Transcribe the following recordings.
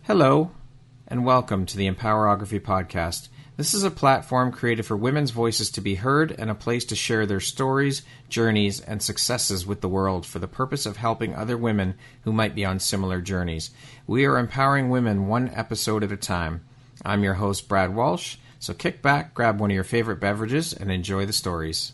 Hello, and welcome to the Empowerography Podcast. This is a platform created for women's voices to be heard and a place to share their stories, journeys, and successes with the world for the purpose of helping other women who might be on similar journeys. We are empowering women one episode at a time. I'm your host, Brad Walsh, so kick back, grab one of your favorite beverages, and enjoy the stories.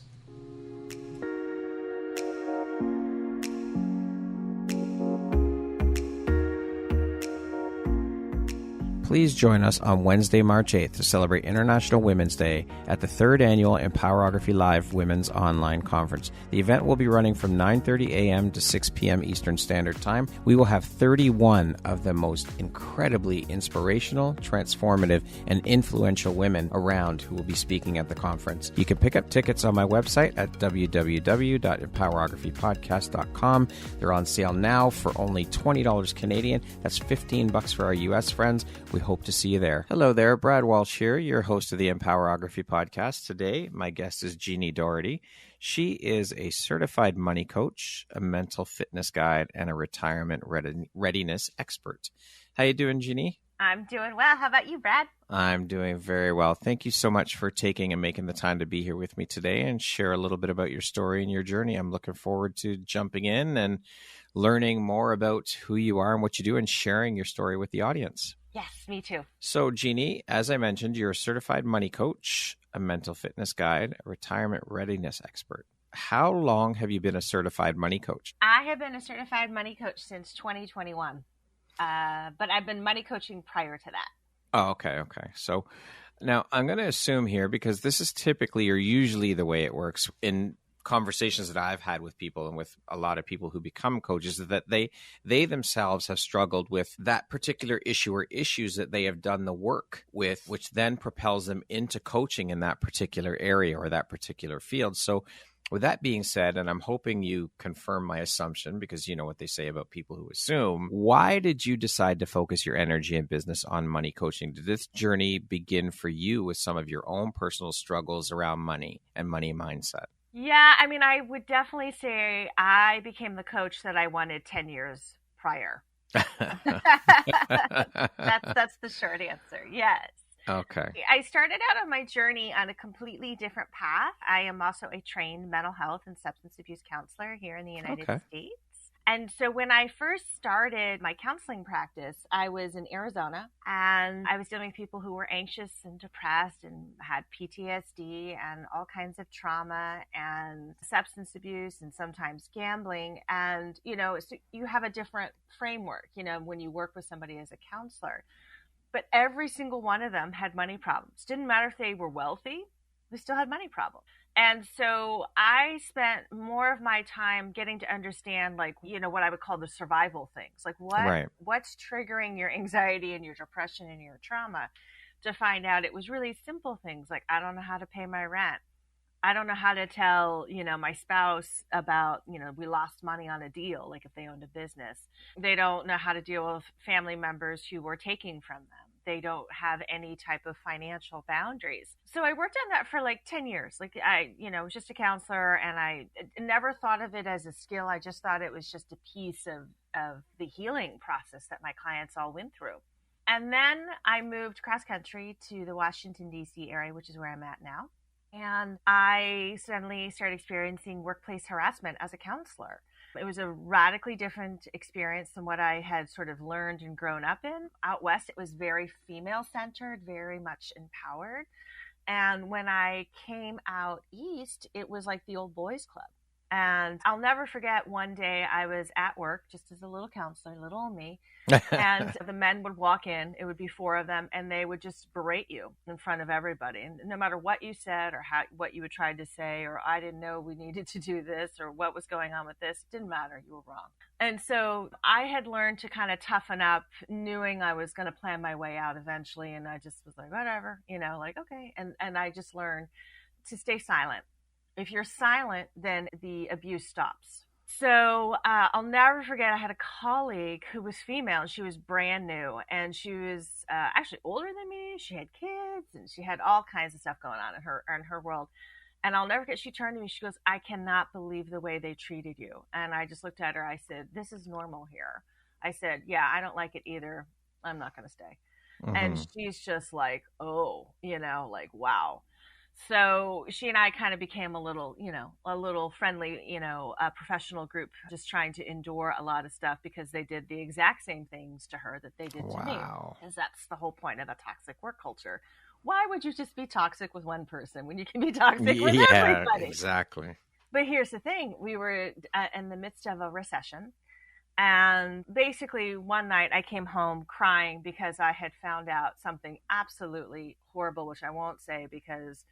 Please join us on Wednesday, March 8th to celebrate International Women's Day at the 3rd Annual Empowerography Live Women's Online Conference. The event will be running from 9:30 a.m. to 6 p.m. Eastern Standard Time. We will have 31 of the most incredibly inspirational, transformative, and influential women around who will be speaking at the conference. You can pick up tickets on my website at www.empowerographypodcast.com. They're on sale now for only $20 Canadian. That's $15 for our U.S. friends. We hope to see you there. Hello there, Brad Walsh here, your host of the Empowerography Podcast. Today, my guest is Jeannie Dougherty. She is a certified money coach, a mental fitness guide, and a retirement readiness expert. How you doing, Jeannie? I'm doing well. How about you, Brad? I'm doing very well. Thank you so much for taking and making the time to be here with me today and share a little bit about your story and your journey. I'm looking forward to jumping in and learning more about who you are and what you do and sharing your story with the audience. Yes, me too. So, Jeannie, as I mentioned, you're a certified money coach, a mental fitness guide, a retirement readiness expert. How long have you been a certified money coach? I have been a certified money coach since 2021, but I've been money coaching prior to that. Oh, okay. So now I'm going to assume here, because this is typically or usually the way it works in conversations that I've had with people and with a lot of people who become coaches, is that they themselves have struggled with that particular issue or issues that they have done the work with, which then propels them into coaching in that particular area or that particular field. So with that being said, and I'm hoping you confirm my assumption because you know what they say about people who assume, why did you decide to focus your energy and business on money coaching? Did this journey begin for you with some of your own personal struggles around money and money mindset? Yeah, I mean, I would definitely say I became the coach that I wanted 10 years prior. That's the short answer. Yes. Okay. I started out on my journey on a completely different path. I am also a trained mental health and substance abuse counselor here in the United States. And so when I first started my counseling practice, I was in Arizona and I was dealing with people who were anxious and depressed and had PTSD and all kinds of trauma and substance abuse and sometimes gambling. And, so you have a different framework, when you work with somebody as a counselor. But every single one of them had money problems. Didn't matter if they were wealthy, they still had money problems. And so I spent more of my time getting to understand, what I would call the survival things. Like what's triggering your anxiety and your depression and your trauma, to find out it was really simple things like, I don't know how to pay my rent. I don't know how to tell, my spouse about, we lost money on a deal, like if they owned a business. They don't know how to deal with family members who were taking from them. They don't have any type of financial boundaries. So I worked on that for 10 years. I was just a counselor and I never thought of it as a skill. I just thought it was just a piece of the healing process that my clients all went through. And then I moved cross country to the Washington, D.C. area, which is where I'm at now. And I suddenly started experiencing workplace harassment as a counselor. It was a radically different experience than what I had sort of learned and grown up in. Out west, it was very female-centered, very much empowered. And when I came out east, it was like the old boys club. And I'll never forget one day I was at work just as a little counselor, little old me, and the men would walk in, it would be 4 of them, and they would just berate you in front of everybody. And no matter what you said or what you had tried to say, or I didn't know we needed to do this, or what was going on with this, it didn't matter, you were wrong. And so I had learned to kind of toughen up, knowing I was going to plan my way out eventually. And I just was like, whatever, okay. And I just learned to stay silent. If you're silent, then the abuse stops. So I'll never forget, I had a colleague who was female, and she was brand new, and she was actually older than me. She had kids, and she had all kinds of stuff going on in her world. And I'll never forget, she turned to me, she goes, I cannot believe the way they treated you. And I just looked at her, I said, this is normal here. I said, yeah, I don't like it either. I'm not going to stay. And she's just like, oh, like, wow. So she and I kind of became a little friendly, a professional group, just trying to endure a lot of stuff because they did the exact same things to her that they did to me. Because that's the whole point of a toxic work culture. Why would you just be toxic with one person when you can be toxic with everybody? Exactly. But here's the thing. We were in the midst of a recession. And basically one night I came home crying because I had found out something absolutely horrible, which I won't say because,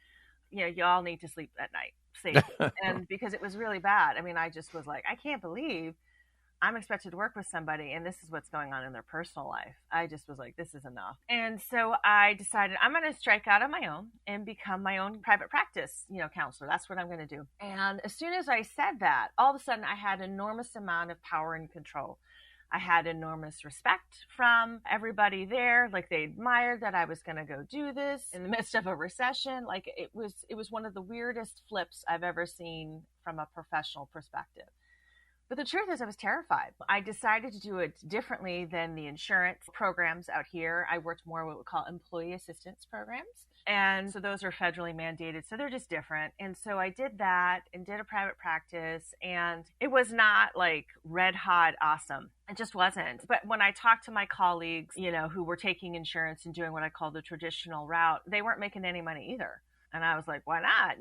you all need to sleep at night safely. And because it was really bad. I mean, I just was like, I can't believe I'm expected to work with somebody and this is what's going on in their personal life. I just was like, this is enough. And so I decided I'm going to strike out on my own and become my own private practice, counselor. That's what I'm going to do. And as soon as I said that, all of a sudden I had an enormous amount of power and control. I had enormous respect from everybody there. Like, they admired that I was going to go do this in the midst of a recession. Like, it was one of the weirdest flips I've ever seen from a professional perspective. But the truth is, I was terrified. I decided to do it differently than the insurance programs out here. I worked more what we call employee assistance programs. And so those are federally mandated. So they're just different. And so I did that and did a private practice. And it was not like red hot awesome. It just wasn't. But when I talked to my colleagues, who were taking insurance and doing what I call the traditional route, they weren't making any money either. And I was like, why not?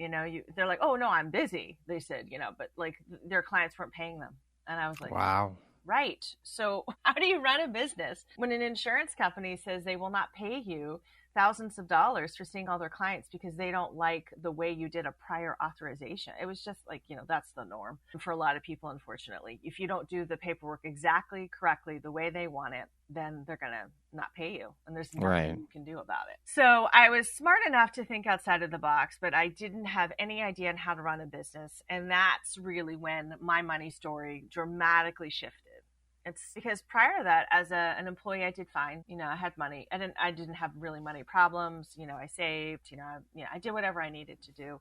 They're like, oh, no, I'm busy. They said, but like their clients weren't paying them. And I was like, wow. Right. So how do you run a business when an insurance company says they will not pay you thousands of dollars for seeing all their clients because they don't like the way you did a prior authorization? It was just like, that's the norm for a lot of people, unfortunately. If you don't do the paperwork exactly correctly the way they want it, then they're going to not pay you. And there's nothing you can do about it. So I was smart enough to think outside of the box, but I didn't have any idea on how to run a business. And that's really when my money story dramatically shifted. It's because prior to that, as an employee, I did fine. I had money. I didn't have really money problems. I saved. I did whatever I needed to do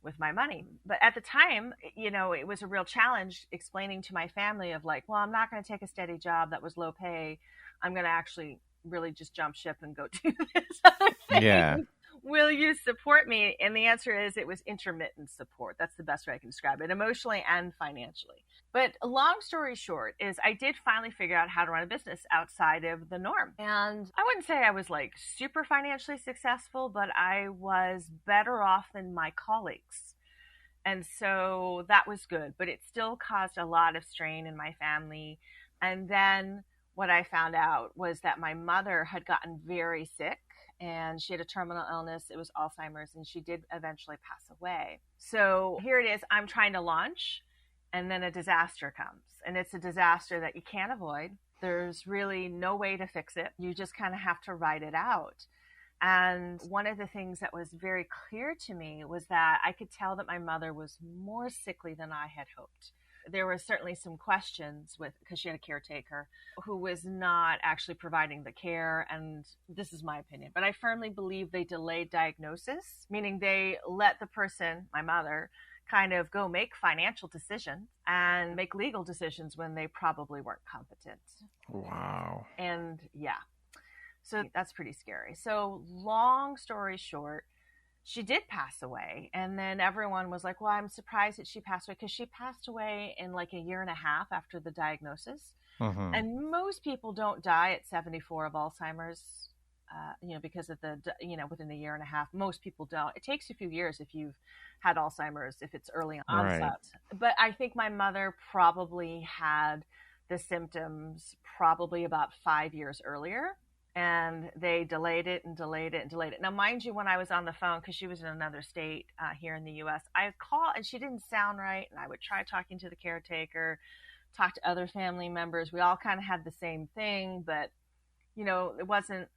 with my money. But at the time, it was a real challenge explaining to my family of like, well, I'm not going to take a steady job that was low pay. I'm going to actually really just jump ship and go do this other thing. Yeah. Will you support me? And the answer is it was intermittent support. That's the best way I can describe it, emotionally and financially. But long story short is I did finally figure out how to run a business outside of the norm. And I wouldn't say I was like super financially successful, but I was better off than my colleagues. And so that was good, but it still caused a lot of strain in my family. And then what I found out was that my mother had gotten very sick. And she had a terminal illness. It was Alzheimer's, and she did eventually pass away. So here it is. I'm trying to launch, and then a disaster comes. And it's a disaster that you can't avoid. There's really no way to fix it. You just kind of have to ride it out. And one of the things that was very clear to me was that I could tell that my mother was more sickly than I had hoped. There were certainly some questions because she had a caretaker who was not actually providing the care. And this is my opinion, but I firmly believe they delayed diagnosis, meaning they let the person, my mother, kind of go make financial decisions and make legal decisions when they probably weren't competent. Wow. And yeah, so that's pretty scary. So long story short, she did pass away. And then everyone was like, well, I'm surprised that she passed away because she passed away in like a year and a half after the diagnosis. Mm-hmm. And most people don't die at 74 of Alzheimer's, because of within a year and a half. Most people don't. It takes a few years if you've had Alzheimer's, if it's early onset. Right. But I think my mother probably had the symptoms probably about 5 years earlier. And they delayed it and delayed it and delayed it. Now, mind you, when I was on the phone, because she was in another state here in the U.S., I would call and she didn't sound right. And I would try talking to the caretaker, talk to other family members. We all kind of had the same thing, but there wasn't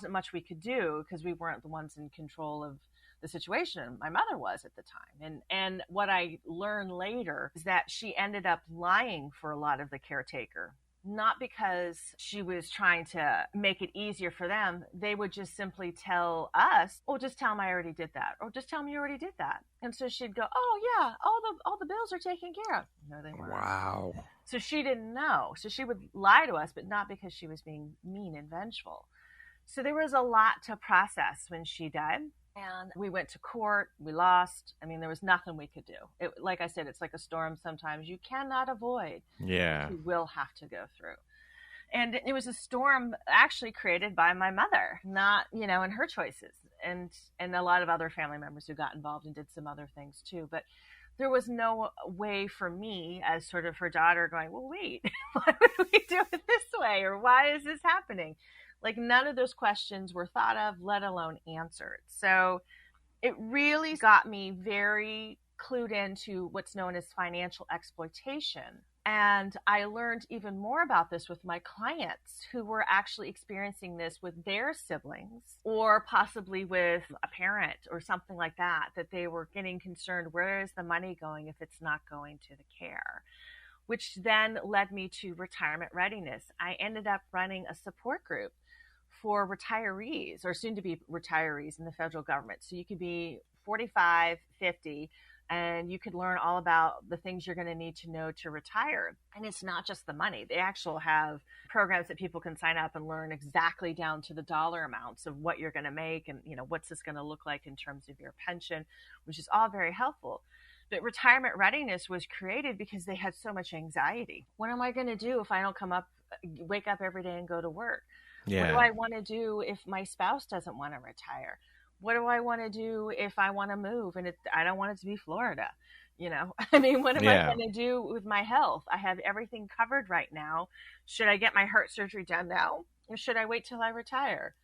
much we could do because we weren't the ones in control of the situation. My mother was at the time. And what I learned later is that she ended up lying for a lot of the caretaker. not because she was trying to make it easier for them. They would just simply tell us, oh, just tell them I already did that, or just tell them you already did that. And so she'd go, oh yeah, all the bills are taken care of. No, they weren't. Wow. So she didn't know. So she would lie to us, but not because she was being mean and vengeful. So there was a lot to process when she died. And we went to court. We lost. I mean, there was nothing we could do. Like I said, it's like a storm sometimes you cannot avoid. Yeah. You will have to go through. And it was a storm actually created by my mother, not, in her choices. And a lot of other family members who got involved and did some other things too. But there was no way for me as sort of her daughter going, well, wait, why would we do it this way? Or why is this happening? Like, none of those questions were thought of, let alone answered. So it really got me very clued into what's known as financial exploitation. And I learned even more about this with my clients who were actually experiencing this with their siblings or possibly with a parent or something like that they were getting concerned, where is the money going if it's not going to the care? Which then led me to retirement readiness. I ended up running a support group for retirees or soon to be retirees in the federal government. So you could be 45, 50, and you could learn all about the things you're going to need to know to retire. And it's not just the money. They actually have programs that people can sign up and learn exactly down to the dollar amounts of what you're going to make and, what's this going to look like in terms of your pension, which is all very helpful. But retirement readiness was created because they had so much anxiety. What am I going to do if I don't wake up every day and go to work? Yeah. What do I want to do if my spouse doesn't want to retire? What do I want to do if I want to move and I don't want it to be Florida? I mean, what am I going to do with my health? I have everything covered right now. Should I get my heart surgery done now? Or should I wait till I retire?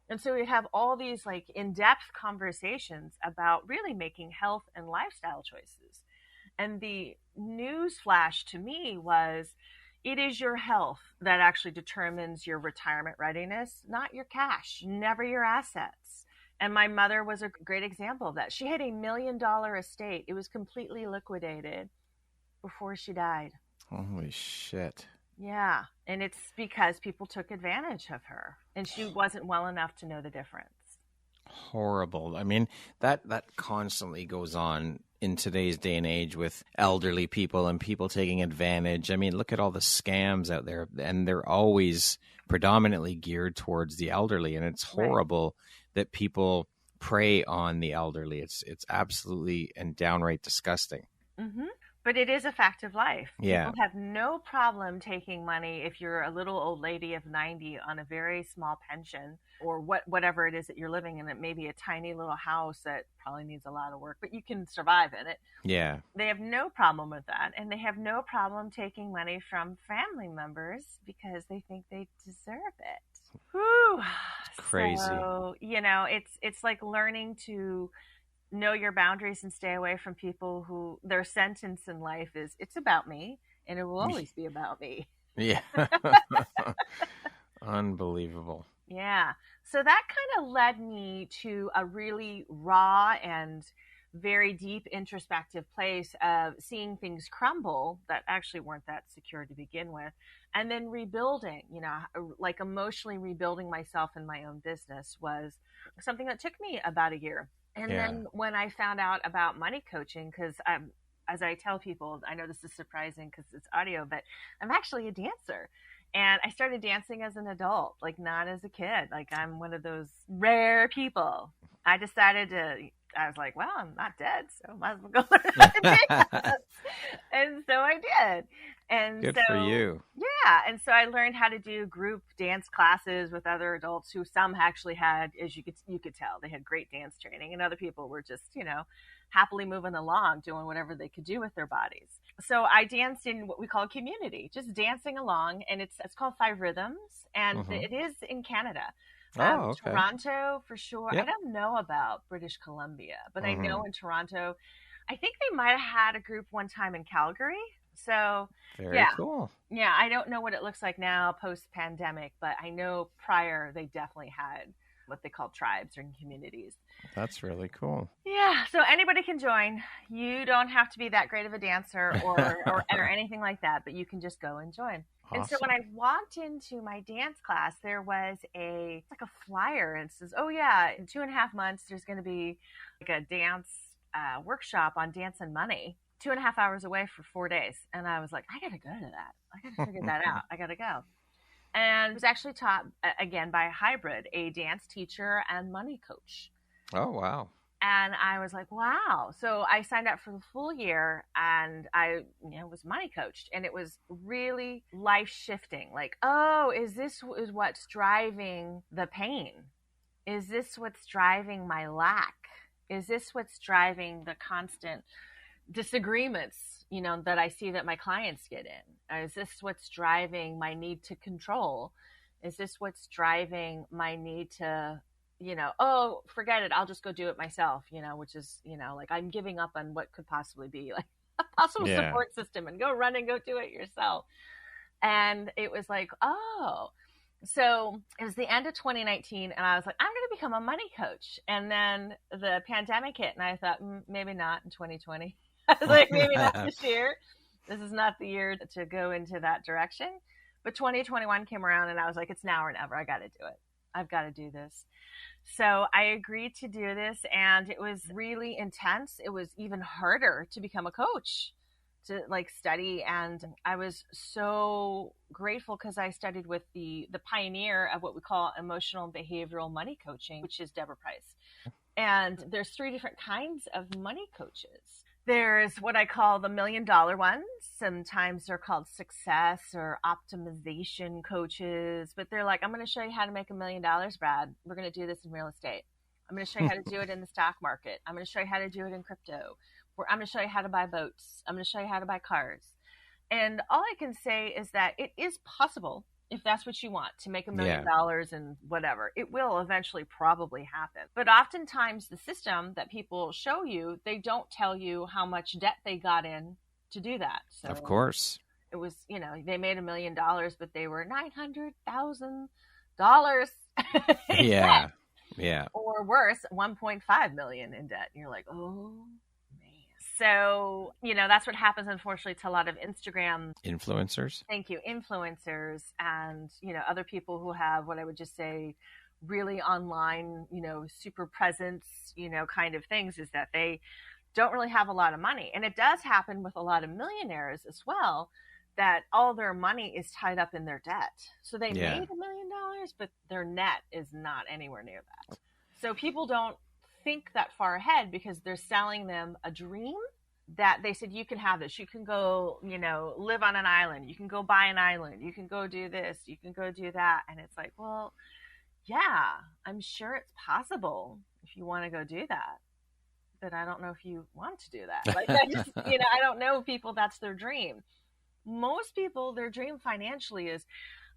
And so we have all these like in-depth conversations about really making health and lifestyle choices. And the news flash to me was, it is your health that actually determines your retirement readiness, not your cash, never your assets. And my mother was a great example of that. She had $1 million estate. It was completely liquidated before she died. Holy shit. Yeah. And it's because people took advantage of her and she wasn't well enough to know the difference. Horrible. I mean, that constantly goes on in today's day and age with elderly people and people taking advantage. I mean, look at all the scams out there, and they're always predominantly geared towards the elderly. And it's horrible that people prey on the elderly. It's absolutely and downright disgusting. Mm-hmm. But it is a fact of life. Yeah. People have no problem taking money if you're a little old lady of 90 on a very small pension or whatever it is that you're living in. It may be a tiny little house that probably needs a lot of work, but you can survive in it. Yeah. They have no problem with that. And they have no problem taking money from family members because they think they deserve it. Whew. Crazy. So, it's like learning to know your boundaries and stay away from people who their sentence in life is, it's about me and it will always be about me. Yeah. Unbelievable. Yeah. So that kind of led me to a really raw and very deep introspective place of seeing things crumble that actually weren't that secure to begin with. And then rebuilding, like emotionally rebuilding myself in my own business was something that took me about a year. And then when I found out about money coaching, because as I tell people, I know this is surprising because it's audio, but I'm actually a dancer. And I started dancing as an adult, like not as a kid. Like I'm one of those rare people. I was like, well, I'm not dead, so I might as well go learn how to dance. And so I did. And good for you. Yeah. And so I learned how to do group dance classes with other adults who some actually had, as you could tell, they had great dance training, and other people were just, happily moving along, doing whatever they could do with their bodies. So I danced in what we call Mm-hmm. just dancing along, and it's called 5 Rhythms, and it is in Canada. Okay. Toronto for sure. Yep. I don't know about British Columbia, but I Mm-hmm. know in Toronto, I think they might have had a group one time in Calgary. So Very cool. Yeah, I don't know what it looks like now post-pandemic, but I know prior they definitely had what they call tribes or communities. That's really cool. Yeah, so anybody can join. You don't have to be that great of a dancer or anything like that, but you can just go and join. And so when I walked into my dance class, there was like a flyer, and it says, oh yeah, in 2.5 months, there's going to be like a dance workshop on dance and money, 2.5 hours away for 4 days. And I was like, I got to go to that. I got to figure that out. I got to go. And it was actually taught again by a hybrid, a dance teacher and money coach. Oh, wow. And I was like, wow. So I signed up for the full year, and I was money coached, and it was really life shifting. Like, oh, is what's driving the pain? Is this what's driving my lack? Is this what's driving the constant disagreements, that I see that my clients get in? Is this what's driving my need to control? Is this what's driving my need to, oh, forget it, I'll just go do it myself, which is, like I'm giving up on what could possibly be like a possible support system, and go run and go do it yourself. And it was like, oh, so it was the end of 2019, and I was like, I'm going to become a money coach. And then the pandemic hit, and I thought, maybe not in 2020. I was like, maybe not this year. This is not the year to go into that direction. But 2021 came around, and I was like, it's now or never. I got to do it. I've got to do this. So I agreed to do this, and it was really intense. It was even harder to become a coach, to like study. And I was so grateful because I studied with the pioneer of what we call emotional and behavioral money coaching, which is Deborah Price. And there's 3 different kinds of money coaches. There's what I call the $1 million ones. Sometimes they're called success or optimization coaches, but they're like, I'm going to show you how to make $1 million, Brad. We're going to do this in real estate. I'm going to show you how to do it in the stock market. I'm going to show you how to do it in crypto. I'm going to show you how to buy boats. I'm going to show you how to buy cars. And all I can say is that it is possible, if that's what you want, to make $1 million and whatever. It will eventually probably happen. But oftentimes the system that people show you, they don't tell you how much debt they got in to do that. So of course. It was, they made $1 million, but they were $900,000 Yeah. debt. Yeah. Or worse, 1.5 million in debt. And you're like, oh. So, that's what happens, unfortunately, to a lot of Instagram influencers. Thank you. Influencers and, other people who have what I would just say really online, super presence, kind of things, is that they don't really have a lot of money. And it does happen with a lot of millionaires as well, that all their money is tied up in their debt. So they made $1 million, but their net is not anywhere near that. So people don't think that far ahead because they're selling them a dream that they said, you can have this, you can go, live on an island, you can go buy an island, you can go do this, you can go do that. And it's like, well, yeah, I'm sure it's possible if you want to go do that, but I don't know if you want to do that. Like, I just, I don't know people, that's their dream. Most people, their dream financially is,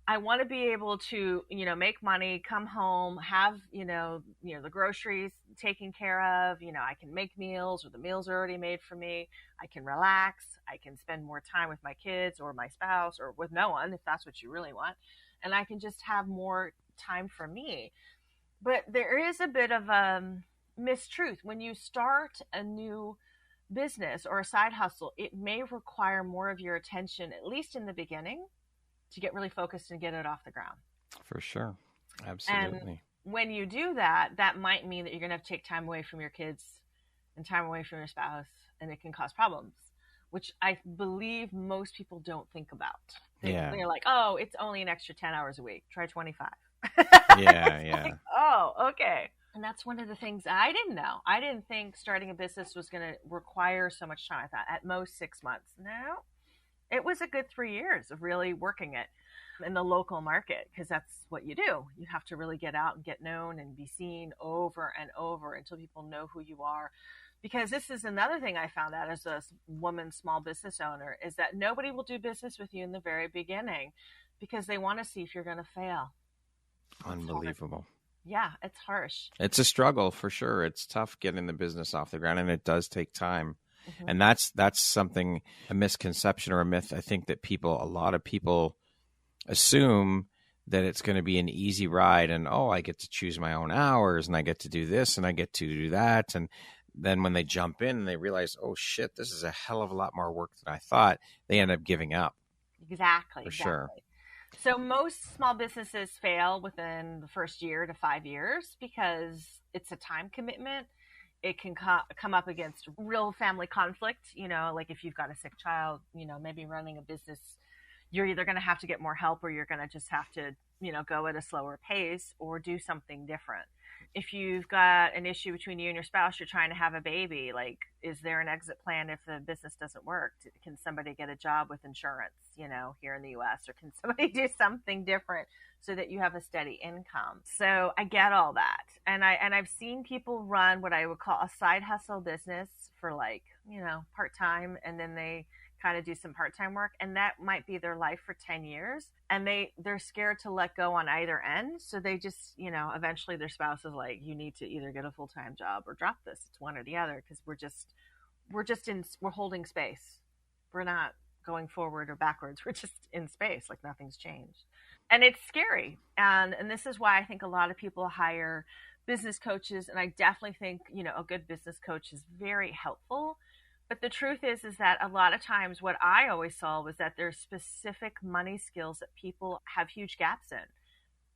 I want to be able to, make money, come home, have, the groceries taken care of, I can make meals, or the meals are already made for me. I can relax. I can spend more time with my kids or my spouse or with no one, if that's what you really want. And I can just have more time for me. But there is a bit of a mistruth. When you start a new business or a side hustle, it may require more of your attention, at least in the beginning, to get really focused and get it off the ground. For sure. Absolutely. And when you do that, that might mean that you're going to have to take time away from your kids and time away from your spouse, and it can cause problems, which I believe most people don't think about. They're like, oh, it's only an extra 10 hours a week. Try 25. Yeah. Like, oh, okay. And that's one of the things I didn't know. I didn't think starting a business was going to require so much time. I thought at most 6 months. No. It was a good 3 years of really working it in the local market, because that's what you do. You have to really get out and get known and be seen over and over until people know who you are. Because this is another thing I found out as a woman small business owner, is that nobody will do business with you in the very beginning because they want to see if you're going to fail. Unbelievable. Yeah, it's harsh. It's a struggle for sure. It's tough getting the business off the ground, and it does take time. Mm-hmm. And that's something, a misconception or a myth. I think that a lot of people assume that it's going to be an easy ride and, oh, I get to choose my own hours and I get to do this and I get to do that. And then when they jump in and they realize, oh shit, this is a hell of a lot more work than I thought, they end up giving up. Exactly. For sure. So most small businesses fail within the first year to 5 years because it's a time commitment. It can come up against real family conflict, like if you've got a sick child, maybe running a business, you're either going to have to get more help or you're going to just have to, go at a slower pace or do something different. If you've got an issue between you and your spouse, you're trying to have a baby, like, is there an exit plan if the business doesn't work? Can somebody get a job with insurance, here in the US, or can somebody do something different so that you have a steady income? So I get all that. And I've seen people run what I would call a side hustle business for part-time, and then they kind of do some part-time work, and that might be their life for 10 years, and they're scared to let go on either end. So they just, eventually their spouse is like, you need to either get a full-time job or drop this. It's one or the other, because we're holding space. We're not going forward or backwards. We're just in space, like nothing's changed. And it's scary. And this is why I think a lot of people hire business coaches. And I definitely think, a good business coach is very helpful. But the truth is that a lot of times what I always saw was that there's specific money skills that people have huge gaps in.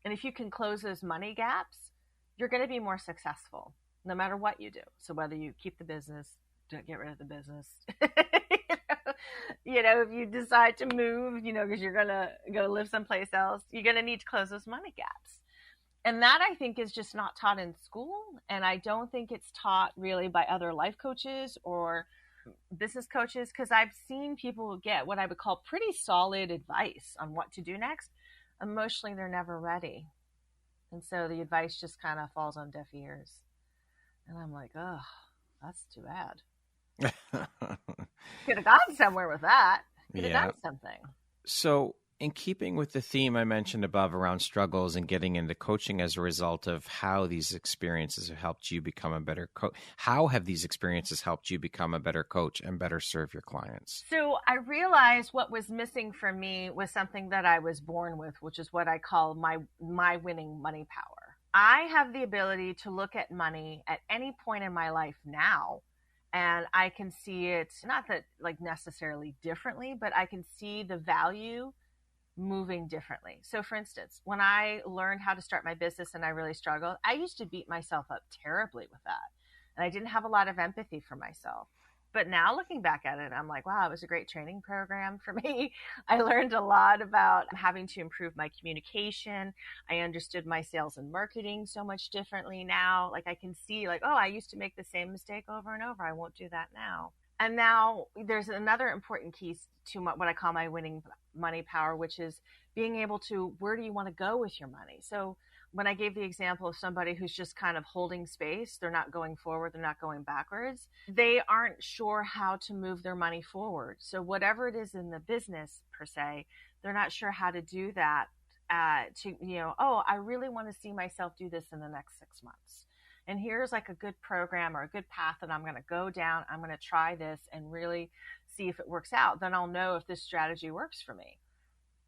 And if you can close those money gaps, you're going to be more successful no matter what you do. So whether you keep the business, don't get rid of the business, if you decide to move, because you're going to go live someplace else, you're going to need to close those money gaps. And that, I think, is just not taught in school. And I don't think it's taught really by other life coaches or business coaches, because I've seen people get what I would call pretty solid advice on what to do next. Emotionally, they're never ready. And so the advice just kind of falls on deaf ears. And I'm like, oh, that's too bad. Could have gone somewhere with that. Could have done something. So in keeping with the theme I mentioned above around struggles and getting into coaching as a result of how these experiences have helped you become a better coach, how have these experiences helped you become a better coach and better serve your clients? So I realized what was missing for me was something that I was born with, which is what I call my winning money power. I have the ability to look at money at any point in my life now, and I can see it, not that like necessarily differently, but I can see the value moving differently. So for instance, when I learned how to start my business and I really struggled, I used to beat myself up terribly with that. And I didn't have a lot of empathy for myself. But now looking back at it, I'm like, wow, it was a great training program for me. I learned a lot about having to improve my communication. I understood my sales and marketing so much differently now. Like I can see like, oh, I used to make the same mistake over and over. I won't do that now. And now there's another important key to what I call my winning money power, which is being able to, where do you want to go with your money? So when I gave the example of somebody who's just kind of holding space, they're not going forward, they're not going backwards, they aren't sure how to move their money forward. So whatever it is in the business per se, they're not sure how to do that I really want to see myself do this in the next 6 months. And here's like a good program or a good path that I'm going to go down. I'm going to try this and really see if it works out. Then I'll know if this strategy works for me.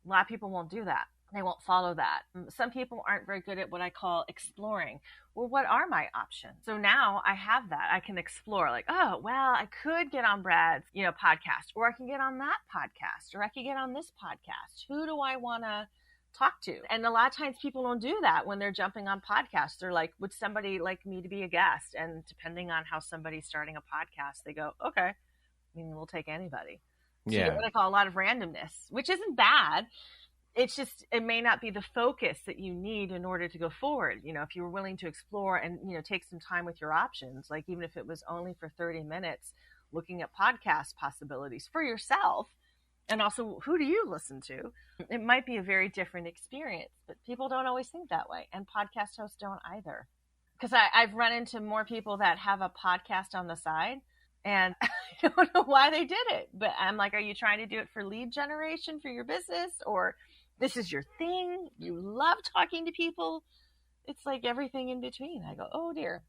A lot of people won't do that. They won't follow that. Some people aren't very good at what I call exploring. Well, what are my options? So now I have that. I can explore like, oh, well, I could get on Brad's, podcast, or I can get on that podcast, or I can get on this podcast. Who do I want to talk to? And a lot of times people don't do that when they're jumping on podcasts. They're like, would somebody like me to be a guest? And depending on how somebody's starting a podcast, they go, okay, we'll take anybody. So you get what I call a lot of randomness, which isn't bad. It's just, it may not be the focus that you need in order to go forward. If you were willing to explore and, take some time with your options, like even if it was only for 30 minutes, looking at podcast possibilities for yourself. And also, who do you listen to? It might be a very different experience, but people don't always think that way. And podcast hosts don't either. Because I've run into more people that have a podcast on the side, and I don't know why they did it. But I'm like, are you trying to do it for lead generation for your business? Or this is your thing? You love talking to people? It's like everything in between. I go, oh, dear.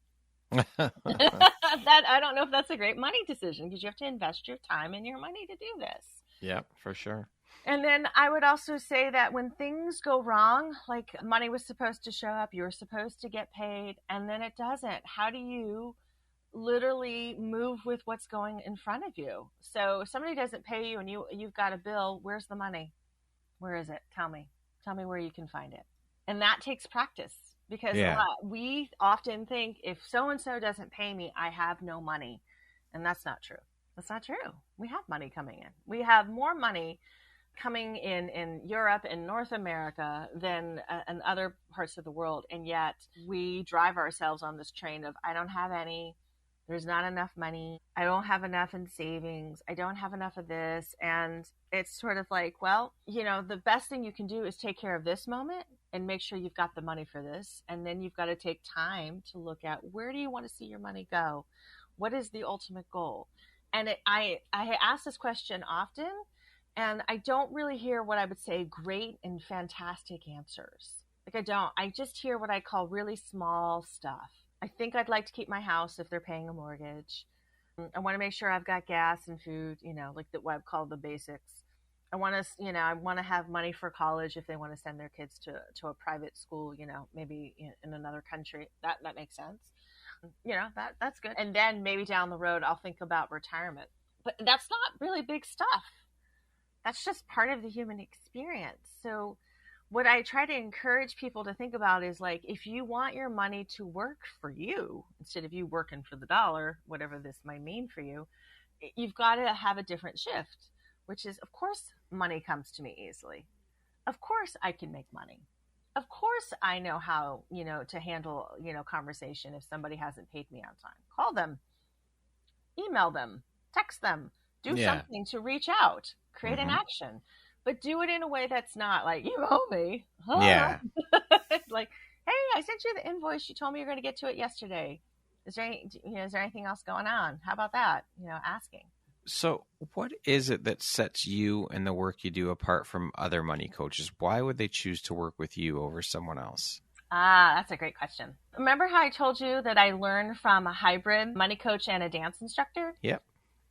That I don't know if that's a great money decision, because you have to invest your time and your money to do this. Yeah, for sure. And then I would also say that when things go wrong, like money was supposed to show up, you were supposed to get paid, and then it doesn't. How do you literally move with what's going in front of you? So if somebody doesn't pay you and you've got a bill, where's the money? Where is it? Tell me. Tell me where you can find it. And that takes practice, because we often think if so-and-so doesn't pay me, I have no money. And that's not true. That's not true. We have money coming in. We have more money coming in Europe and North America than in other parts of the world. And yet we drive ourselves on this train of, I don't have any, there's not enough money, I don't have enough in savings, I don't have enough of this. And it's sort of like, well, the best thing you can do is take care of this moment and make sure you've got the money for this. And then you've got to take time to look at, where do you want to see your money go? What is the ultimate goal? And I ask this question often, and I don't really hear what I would say great and fantastic answers. Like, I don't. I just hear what I call really small stuff. I think I'd like to keep my house if they're paying a mortgage. I want to make sure I've got gas and food, like what I call the basics. I want to have money for college if they want to send their kids to a private school, maybe in another country. That makes sense. That's good. And then maybe down the road, I'll think about retirement. But that's not really big stuff. That's just part of the human experience. So what I try to encourage people to think about is, like, if you want your money to work for you, instead of you working for the dollar, whatever this might mean for you, you've got to have a different shift, which is, of course, money comes to me easily. Of course, I can make money. Of course, I know how, to handle, conversation if somebody hasn't paid me on time. Call them, email them, text them, do something to reach out, create an action, but do it in a way that's not like, you owe me. Huh? Yeah. Like, hey, I sent you the invoice. You told me you're going to get to it yesterday. Is there anything else going on? How about that? Asking. So what is it that sets you and the work you do apart from other money coaches? Why would they choose to work with you over someone else? That's a great question. Remember how I told you that I learned from a hybrid money coach and a dance instructor? Yep.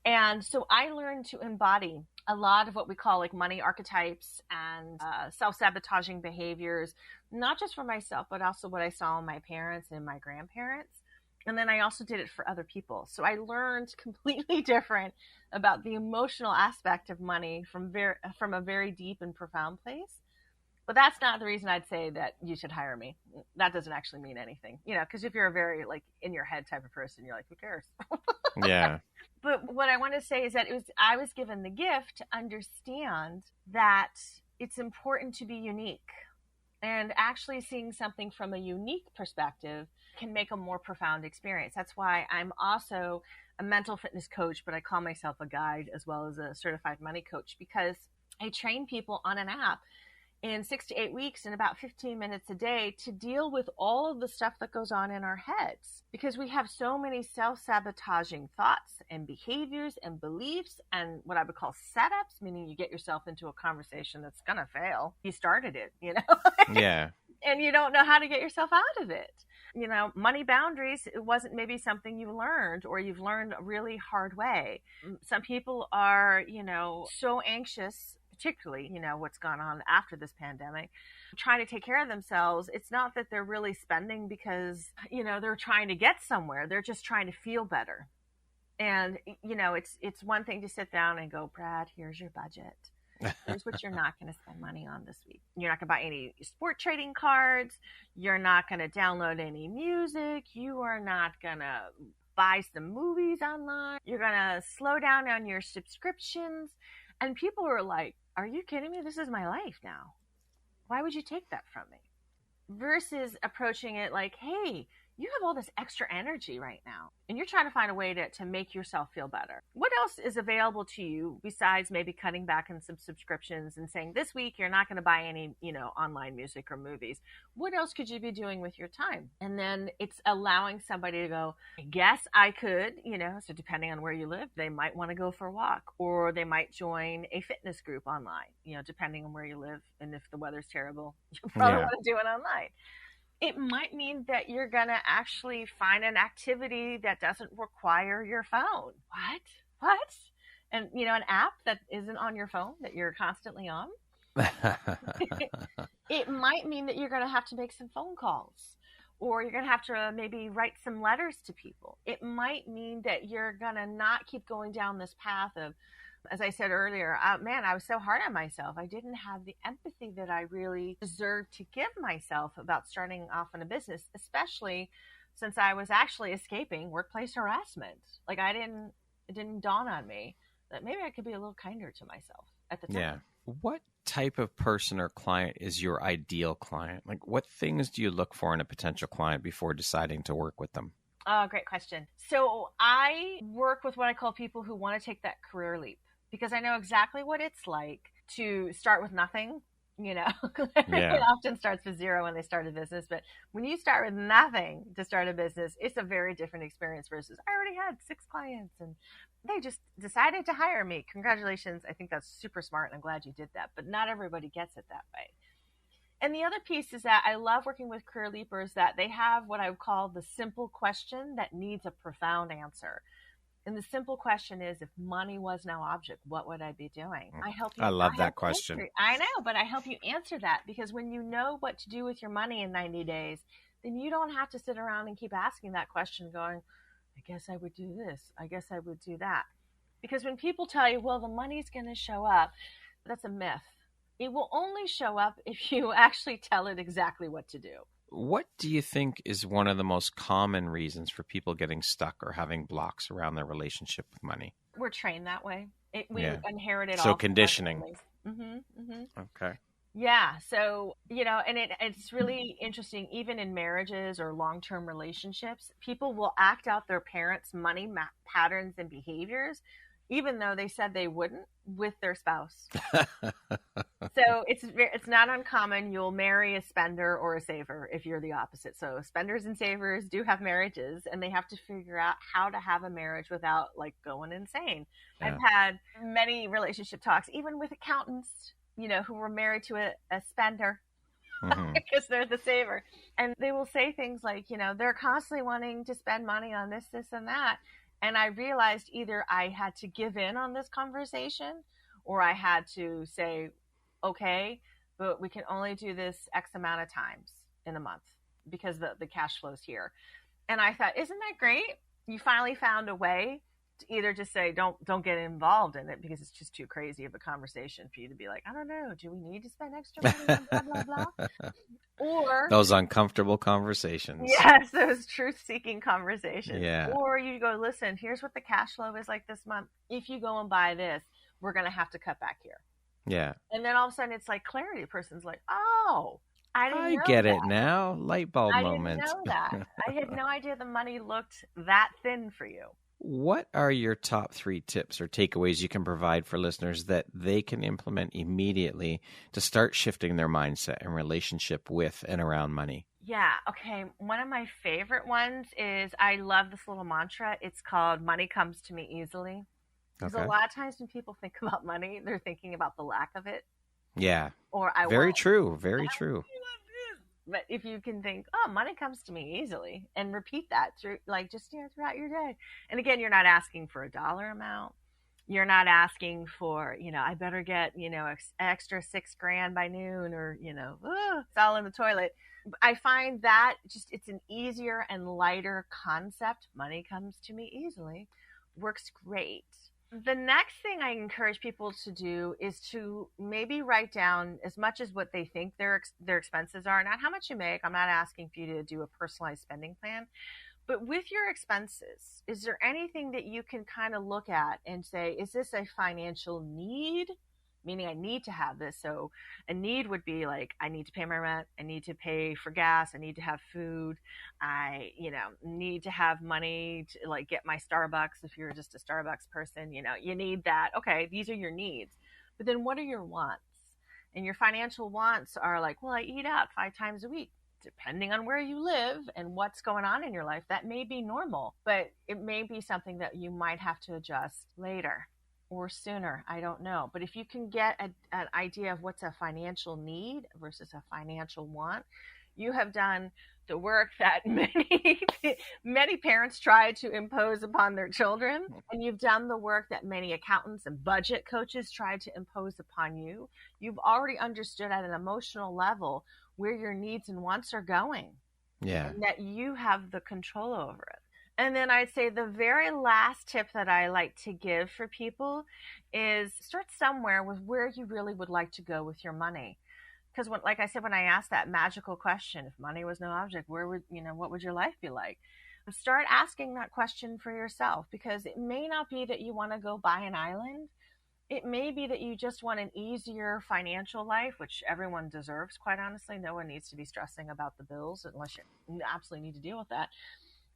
And so I learned to embody a lot of what we call like money archetypes and self-sabotaging behaviors, not just for myself, but also what I saw in my parents and my grandparents. And then I also did it for other people. So I learned completely different about the emotional aspect of money from a very deep and profound place. But that's not the reason I'd say that you should hire me. That doesn't actually mean anything, because if you're a very like in your head type of person, you're like, who cares? Yeah. But what I want to say is that I was given the gift to understand that it's important to be unique, and actually seeing something from a unique perspective can make a more profound experience. That's why I'm also a mental fitness coach, but I call myself a guide as well as a certified money coach, because I train people on an app in 6 to 8 weeks in about 15 minutes a day to deal with all of the stuff that goes on in our heads, because we have so many self-sabotaging thoughts and behaviors and beliefs and what I would call setups, meaning you get yourself into a conversation that's going to fail. You started it, Yeah. And you don't know how to get yourself out of it. Money boundaries, it wasn't maybe something you learned or you've learned a really hard way. Some people are, so anxious, particularly, what's gone on after this pandemic, trying to take care of themselves. It's not that they're really spending because, they're trying to get somewhere. They're just trying to feel better. And, it's one thing to sit down and go, Brad, here's your budget. Here's what you're not going to spend money on this week. You're not going to buy any sport trading cards. You're not going to download any music. You are not going to buy some movies online. You're going to slow down on your subscriptions. And people are like, are you kidding me? This is my life now. Why would you take that from me? Versus approaching it like, hey, you have all this extra energy right now, and you're trying to find a way to make yourself feel better. What else is available to you besides maybe cutting back on some subscriptions and saying this week you're not going to buy any, online music or movies? What else could you be doing with your time? And then it's allowing somebody to go, I guess I could, so depending on where you live, they might want to go for a walk, or they might join a fitness group online, depending on where you live. And if the weather's terrible, you probably want to do it online. It might mean that you're going to actually find an activity that doesn't require your phone. What? And, an app that isn't on your phone that you're constantly on. It might mean that you're going to have to make some phone calls, or you're going to have to maybe write some letters to people. It might mean that you're going to not keep going down this path of As I said earlier, man, I was so hard on myself. I didn't have the empathy that I really deserved to give myself about starting off in a business, especially since I was actually escaping workplace harassment. Like it didn't dawn on me that maybe I could be a little kinder to myself at the time. Yeah. What type of person or client is your ideal client? Like, what things do you look for in a potential client before deciding to work with them? Oh, great question. So I work with what I call people who want to take that career leap, because I know exactly what it's like to start with nothing. Everyone often starts with zero when they start a business, but when you start with nothing to start a business, it's a very different experience versus I already had 6 clients and they just decided to hire me. Congratulations. I think that's super smart and I'm glad you did that, but not everybody gets it that way. And the other piece is that I love working with career leapers that they have what I would call the simple question that needs a profound answer. And the simple question is, if money was no object, what would I be doing? I love that question. I know, but I help you answer that, because when you know what to do with your money in 90 days, then you don't have to sit around and keep asking that question going, I guess I would do this. I guess I would do that. Because when people tell you, well, the money's going to show up, that's a myth. It will only show up if you actually tell it exactly what to do. What do you think is one of the most common reasons for people getting stuck or having blocks around their relationship with money? We're trained that way. We inherited all. So conditioning. Okay. Yeah. So, and it's really interesting, even in marriages or long-term relationships, people will act out their parents' money patterns and behaviors, even though they said they wouldn't, with their spouse. So it's not uncommon. You'll marry a spender or a saver if you're the opposite. So spenders and savers do have marriages, and they have to figure out how to have a marriage without like going insane. Yeah. I've had many relationship talks, even with accountants, who were married to a spender. Because they're the saver. And they will say things like, they're constantly wanting to spend money on this, and that. And I realized either I had to give in on this conversation, or I had to say, okay, but we can only do this X amount of times in a month because the cash flow's here. And I thought, isn't that great? You finally found a way to either just say, don't get involved in it because it's just too crazy of a conversation for you to be like, I don't know, do we need to spend extra money on blah, blah, blah? Or those uncomfortable conversations. Yes, those truth-seeking conversations. Yeah. Or you go, listen, here's what the cash flow is like this month. If you go and buy this, we're going to have to cut back here. Yeah. And then all of a sudden it's like clarity. The person's like, oh, I get it now. Light bulb moment. I didn't know that. I had no idea the money looked that thin for you. What are your top 3 tips or takeaways you can provide for listeners that they can implement immediately to start shifting their mindset and relationship with and around money? Yeah. Okay. One of my favorite ones is, I love this little mantra. It's called money comes to me easily. Because a lot of times when people think about money, they're thinking about the lack of it. Yeah. Or Very true. True. But if you can think, oh, money comes to me easily, and repeat that through, throughout your day. And again, you're not asking for a dollar amount. You're not asking for, I better get, extra $6,000 by noon, or, it's all in the toilet. I find that it's an easier and lighter concept. Money comes to me easily. Works great. The next thing I encourage people to do is to maybe write down as much as what they think their expenses are, not how much you make. I'm not asking for you to do a personalized spending plan, but with your expenses, is there anything that you can kind of look at and say, is this a financial need? Meaning I need to have this. So a need would be like, I need to pay my rent. I need to pay for gas. I need to have food. I, need to have money to like get my Starbucks. If you're just a Starbucks person, you need that. Okay. These are your needs. But then what are your wants? And your financial wants are like, well, I eat out 5 times a week. Depending on where you live and what's going on in your life, that may be normal, but it may be something that you might have to adjust later or sooner. I don't know. But if you can get an idea of what's a financial need versus a financial want, you have done the work that many parents try to impose upon their children. And you've done the work that many accountants and budget coaches try to impose upon you. You've already understood at an emotional level where your needs and wants are going. Yeah. And that you have the control over it. And then I'd say the very last tip that I like to give for people is start somewhere with where you really would like to go with your money. Because like I said, when I asked that magical question, if money was no object, where would, what would your life be like? Start asking that question for yourself, because it may not be that you want to go buy an island. It may be that you just want an easier financial life, which everyone deserves, quite honestly. No one needs to be stressing about the bills unless you absolutely need to deal with that.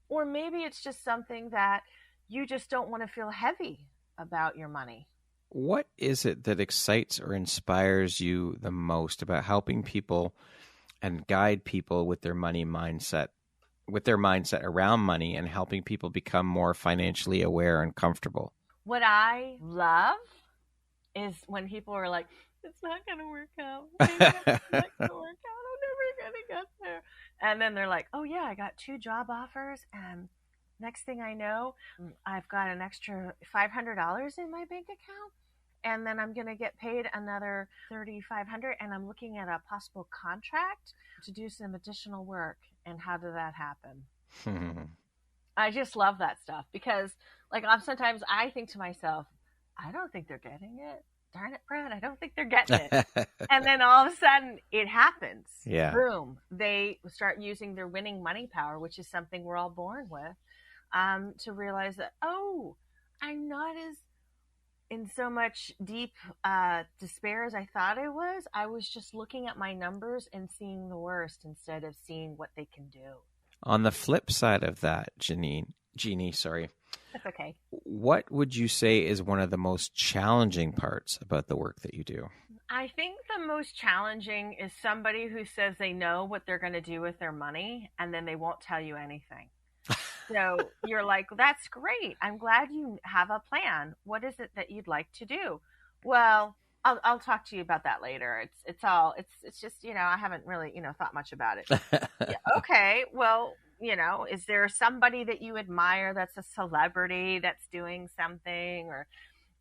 Or maybe it's just something that you just don't want to feel heavy about your money. What is it that excites or inspires you the most about helping people and guide people with their mindset around money, and helping people become more financially aware and comfortable? What I love is when people are like, it's not going to work out. It's not going to work out. I'm never going to get there. And then they're like, oh yeah, I got 2 job offers, and next thing I know, I've got an extra $500 in my bank account, and then I'm going to get paid another $3,500, and I'm looking at a possible contract to do some additional work. And how did that happen? I just love that stuff, because sometimes I think to myself, I don't think they're getting it. Darn it, Brad, I don't think they're getting it. And then all of a sudden it happens. Yeah. Boom. They start using their winning money power, which is something we're all born with, to realize that, oh, I'm not as in so much deep despair as I thought I was. I was just looking at my numbers and seeing the worst instead of seeing what they can do. On the flip side of that, Jeannie, That's okay. What would you say is one of the most challenging parts about the work that you do? I think the most challenging is somebody who says they know what they're going to do with their money, and then they won't tell you anything. So you're like, that's great. I'm glad you have a plan. What is it that you'd like to do? Well, I'll talk to you about that later. It's just, I haven't really, thought much about it. Yeah, okay. Well, is there somebody that you admire that's a celebrity that's doing something? Or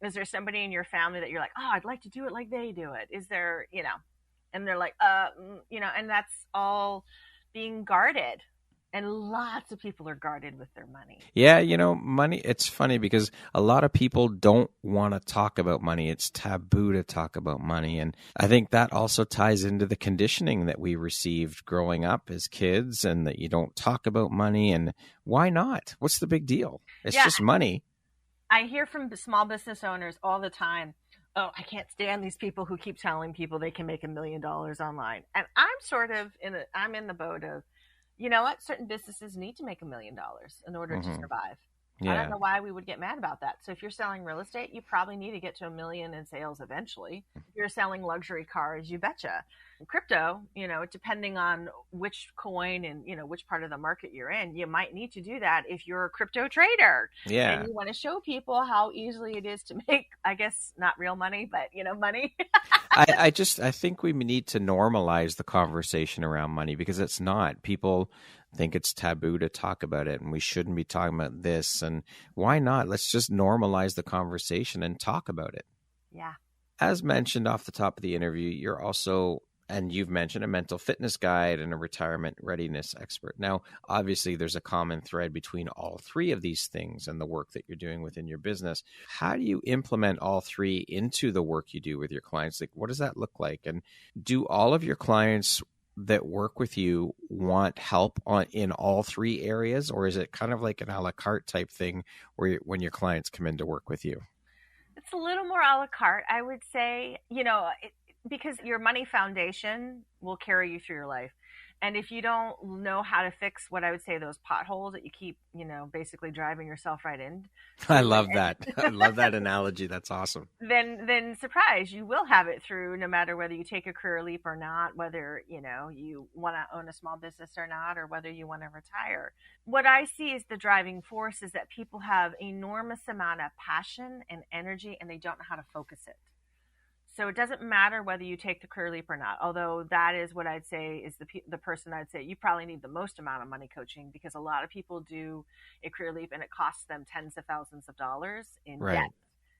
is there somebody in your family that you're like, oh, I'd like to do it like they do it? Is there, and they're like, and that's all being guarded. And lots of people are guarded with their money. Yeah, money, it's funny because a lot of people don't want to talk about money. It's taboo to talk about money. And I think that also ties into the conditioning that we received growing up as kids, and that you don't talk about money. And why not? What's the big deal? It's just money. I hear from small business owners all the time, oh, I can't stand these people who keep telling people they can make $1 million online. And I'm sort of I'm in the boat of, you know what? Certain businesses need to make $1 million in order to survive. Yeah. I don't know why we would get mad about that. So if you're selling real estate, you probably need to get to $1 million in sales eventually. If you're selling luxury cars, you betcha. Crypto, depending on which coin and, which part of the market you're in, you might need to do that if you're a crypto trader. Yeah. And you want to show people how easily it is to make, I guess, not real money, but, money. I think we need to normalize the conversation around money, because it's not. People think it's taboo to talk about it, and we shouldn't be talking about this. And why not? Let's just normalize the conversation and talk about it. Yeah. As mentioned off the top of the interview, you're also, and you've mentioned, a mental fitness guide and a retirement readiness expert. Now, obviously, there's a common thread between all 3 of these things and the work that you're doing within your business. How do you implement all 3 into the work you do with your clients? Like, what does that look like? And do all of your clients that work with you want help in all 3 areas, or is it kind of like an a la carte type thing when your clients come in to work with you? It's a little more a la carte, I would say, because your money foundation will carry you through your life. And if you don't know how to fix what I would say those potholes that you keep, basically driving yourself right in. I love that. I love that analogy. That's awesome. Then surprise, you will have it through no matter whether you take a career leap or not, whether, you want to own a small business or not, or whether you want to retire. What I see is the driving force is that people have enormous amount of passion and energy, and they don't know how to focus it. So it doesn't matter whether you take the career leap or not, although that is what I'd say is the person I'd say you probably need the most amount of money coaching, because a lot of people do a career leap and it costs them tens of thousands of dollars in debt.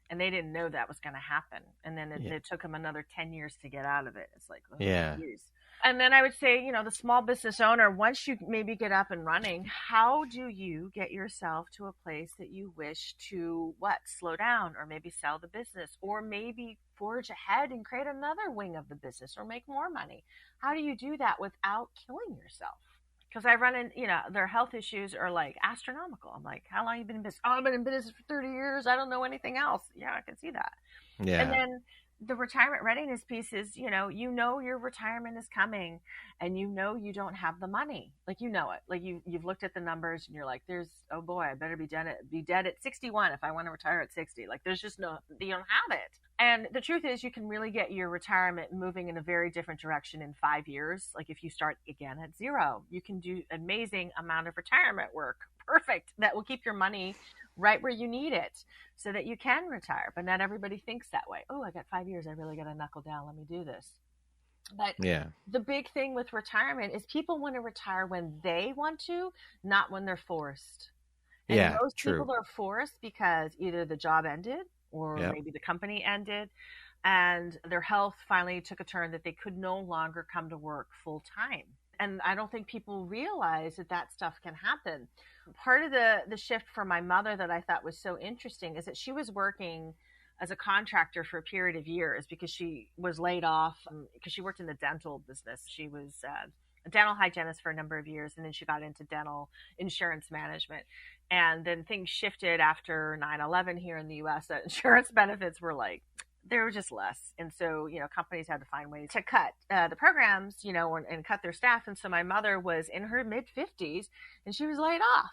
And they didn't know that was going to happen. And then it took them another 10 years to get out of it. It's like, oh, yeah. Geez. And then I would say, the small business owner, once you maybe get up and running, how do you get yourself to a place that you wish to slow down, or maybe sell the business, or maybe forge ahead and create another wing of the business or make more money? How do you do that without killing yourself? Because I run in, their health issues are like astronomical. I'm like, how long have you been in business? Oh, I've been in business for 30 years. I don't know anything else. Yeah, I can see that. Yeah. And then the retirement readiness piece is, your retirement is coming, and you don't have the money. Like, it. Like, you've looked at the numbers and you're like, oh boy, I better be dead at 61 if I want to retire at 60. Like, there's just you don't have it. And the truth is, you can really get your retirement moving in a very different direction in 5 years. Like, if you start again at zero, you can do amazing amount of retirement work. Perfect. That will keep your money right where you need it so that you can retire. But not everybody thinks that way. Oh, I got 5 years. I really got to knuckle down. Let me do this. But the big thing with retirement is people want to retire when they want to, not when they're forced. And most people are forced because either the job ended, or maybe the company ended, and their health finally took a turn that they could no longer come to work full time. And I don't think people realize that stuff can happen. Part of the shift for my mother that I thought was so interesting is that she was working as a contractor for a period of years because she was laid off because she worked in the dental business. She was a dental hygienist for a number of years, and then she got into dental insurance management. And then things shifted after 9/11 here in the U.S. That insurance benefits were they were just less. And so, companies had to find ways to cut the programs, and cut their staff. And so my mother was in her mid-50s and she was laid off.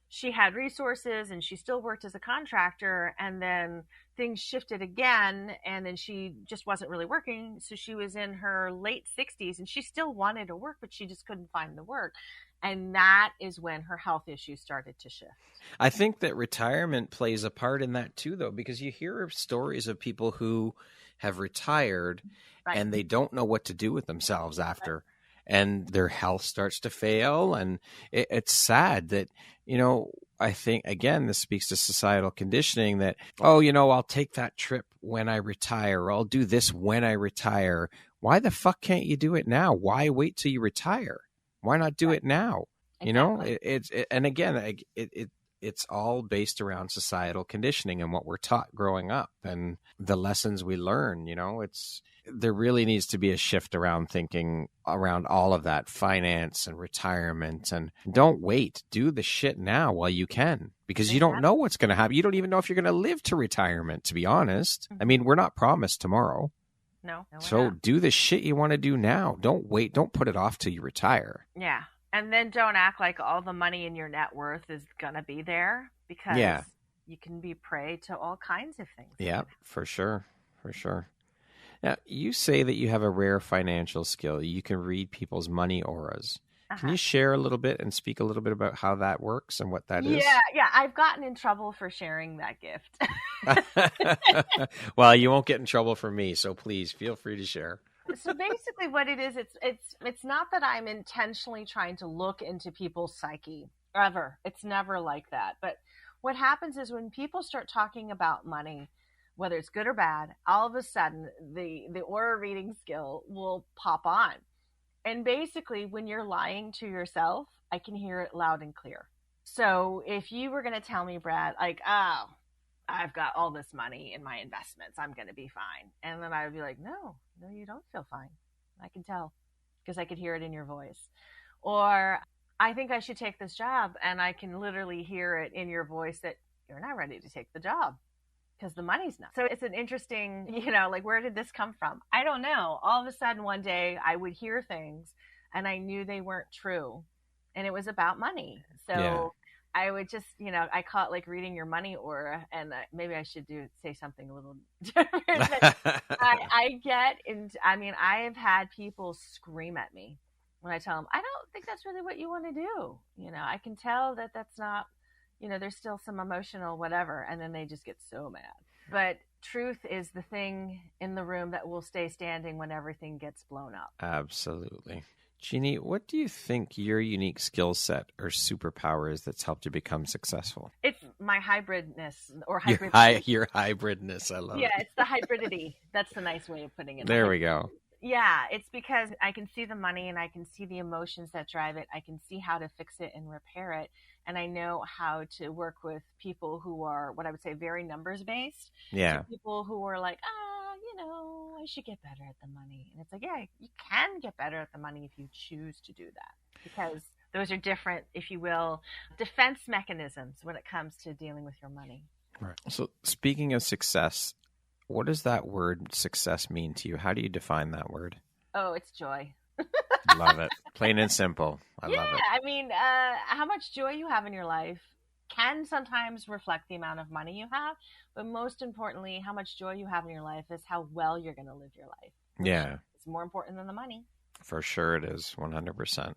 She had resources and she still worked as a contractor, and then things shifted again, and then she just wasn't really working. So she was in her late 60s and she still wanted to work, but she just couldn't find the work. And that is when her health issues started to shift. I think that retirement plays a part in that too, though, because you hear stories of people who have retired and they don't know what to do with themselves after, and their health starts to fail. And it's sad that, I think, again, this speaks to societal conditioning that, I'll take that trip when I retire, or I'll do this when I retire. Why the fuck can't you do it now? Why wait till you retire? Why not do it now? Exactly. It's all based around societal conditioning and what we're taught growing up and the lessons we learn. There really needs to be a shift around thinking around all of that, finance and retirement, and don't wait. Do the shit now while you can, because you don't know what's going to happen. You don't even know if you're going to live to retirement, to be honest. I mean, we're not promised tomorrow. No, so do the shit you want to do now. Don't wait. Don't put it off till you retire. Yeah. And then don't act like all the money in your net worth is going to be there, because you can be prey to all kinds of things. Yeah, for sure. For sure. Now, you say that you have a rare financial skill. You can read people's money auras. Can you share a little bit and speak a little bit about how that works and what that is? Yeah. I've gotten in trouble for sharing that gift. Well, you won't get in trouble from me, so please feel free to share. So basically what it is, it's not that I'm intentionally trying to look into people's psyche, ever. It's never like that. But what happens is when people start talking about money, whether it's good or bad, all of a sudden the aura reading skill will pop on. And basically, when you're lying to yourself, I can hear it loud and clear. So if you were going to tell me, Brad, I've got all this money in my investments, I'm going to be fine. And then I would be like, no, you don't feel fine. I can tell, because I could hear it in your voice. Or I think I should take this job, and I can literally hear it in your voice that you're not ready to take the job, because the money's not. So it's an interesting, where did this come from? I don't know. All of a sudden one day I would hear things and I knew they weren't true, and it was about money. So I would just, I call it like reading your money aura, and maybe I should say something a little different. I've had people scream at me when I tell them, I don't think that's really what you want to do. I can tell that that's not, there's still some emotional whatever, and then they just get so mad. But truth is the thing in the room that will stay standing when everything gets blown up. Absolutely. Jeannie, what do you think your unique skill set or superpower is that's helped you become successful? It's my hybridness, or hybridity. Your hybridness. I love it. Yeah, it's the hybridity. That's the nice way of putting it. There we go. Yeah, it's because I can see the money and I can see the emotions that drive it. I can see how to fix it and repair it. And I know how to work with people who are what I would say very numbers based to Yeah. people who are like, I should get better at the money. And it's like, yeah, you can get better at the money if you choose to do that, because those are different, if you will, defense mechanisms when it comes to dealing with your money. Right. So speaking of success, what does that word success mean to you? How do you define that word? Oh, it's joy. Love it. Plain and simple. I love it. I mean, how much joy you have in your life can sometimes reflect the amount of money you have, but most importantly, how much joy you have in your life is how well you're going to live your life. Yeah. It's more important than the money. For sure it is, 100%.